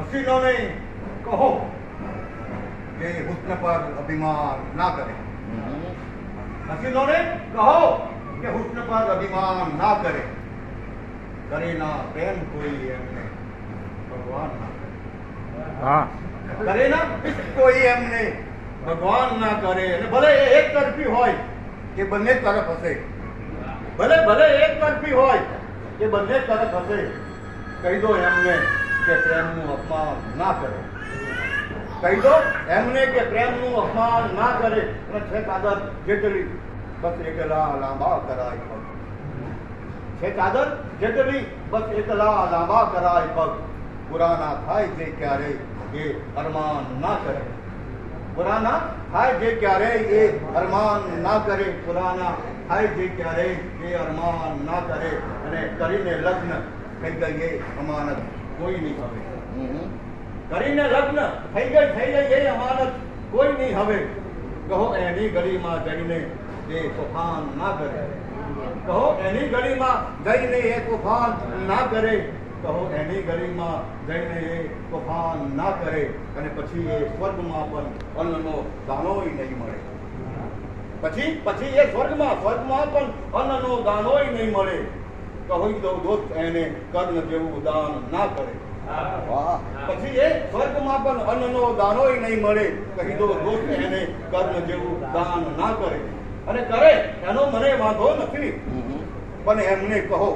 હસીનોને કહો કે હુસ્ન પર અભિમાન ના કરે. હસીનોને કહો કે હુસ્ન પર અભિમાન ના કરે. કરે ના પ્રેમ કોઈ એમને ભગવાન ના કરે. હા કરે ના કોઈ એમને ભગવાન ના કરે. અને ભલે એ એક તરફી હોય કે બંને તરફ હશે, ભલે ભલે એક તરફી હોય કે બંને તરફ હશે, કહી દો એમને કે પ્રેમનું અપમાન ના કરે. કહી દો એમને કે પ્રેમનું અપમાન ના કરે. અને છે ચાદર જેટલી બસ એકલા લાંબા કરાય પગ. છે ચાદર જેટલી બસ એકલા લાંબા કરાય પગ. પૂરા ના થાય જે ક્યારે એ અરમાન ના કરે. પૂરા ના થાય જે ક્યારે એ અરમાન ના કરે. પૂરા ના થાય જે ક્યારે એ અરમાન ના કરે. અને કરીને લગ્ન થઈ ગઈ એ અમાનત કોઈ નહીં હવે. કરીને લગ્ન થઈ ગઈ એ અમાનત કોઈ નહીં હવે. કહો એની ગલીમાં જઈને એ તોફાન ના કરે. કહો એની ગલીમાં જઈને એ તોફાન ના કરે. કહો એની ગલીમાં જઈને એ તોફાન ના કરે. અને પછી એ સ્વર્ગમાં પણ અન્નનો દાણોય નહીં મળે. પછી એ સ્વર્ગમાં પણ અન્નનો દાણોય નહીં મળે. કહો તો દોસ્ત એને કર્ણ જેવું દાન ના કરે. પછી એ સ્વર્ગમાં પણ અન્નનો દાણોય નહીં મળે. કહી દો દોસ્ત એને કર્ણ જેવું દાન ના કરે. અને કરે એનો મને વાંધો નથી, પણ એમને કહો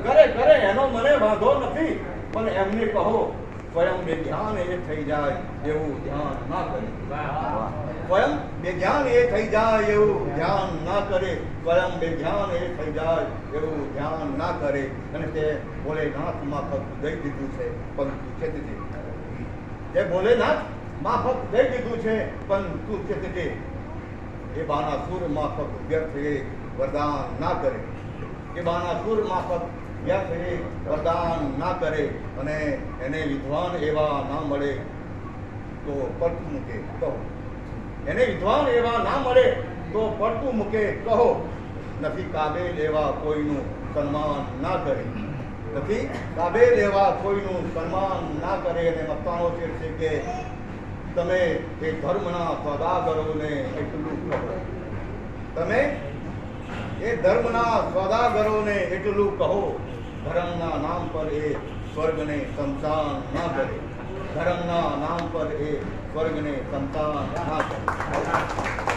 કરે એનો મને વાંધો નથી, પણ એમને કહો સ્વયં બેધ્યાન એ થઈ જાય એવું ધ્યાન ના કરે. સ્વયં બેધ્યાન એ થઈ જાય એવું ધ્યાન ના કરે. સ્વયં બેધ્યાન એ થઈ જાય એવું ધ્યાન ના કરે. અને તે ભોલેનાથ માફક દઈ દીધું છે પણ તું ચેતજે. તે ભોલેનાથ માફક દઈ દીધું છે પણ તું ચેતજે. એ બાનાસુર માફક વ્યર્થ એ વરદાન ના કરે. એ બાનાસુર માફક વ્યર્થ એ વરદાન ના કરે. અને એને વિદ્વાન એવા ના મળે તો પડતું મૂકે કહો. એને વિદ્વાન એવા ના મળે તો પડતું મૂકે કહો. નથી કાબેલ એવા કોઈનું સન્માન ના કરે. નથી કાબેલ એવા કોઈનું સન્માન ના કરે. અને મસ્તાનો શેર છે કે તમે એ ધર્મના સોદાગરોને એટલું કહો. તમે એ ધર્મના સોદાગરોને એટલું કહો. ધર્મના નામ પર એ સ્વર્ગને શમશાન ના કરે. ધર્મના નામ પર એ સ્વર્ગને શમશાન ના કરે.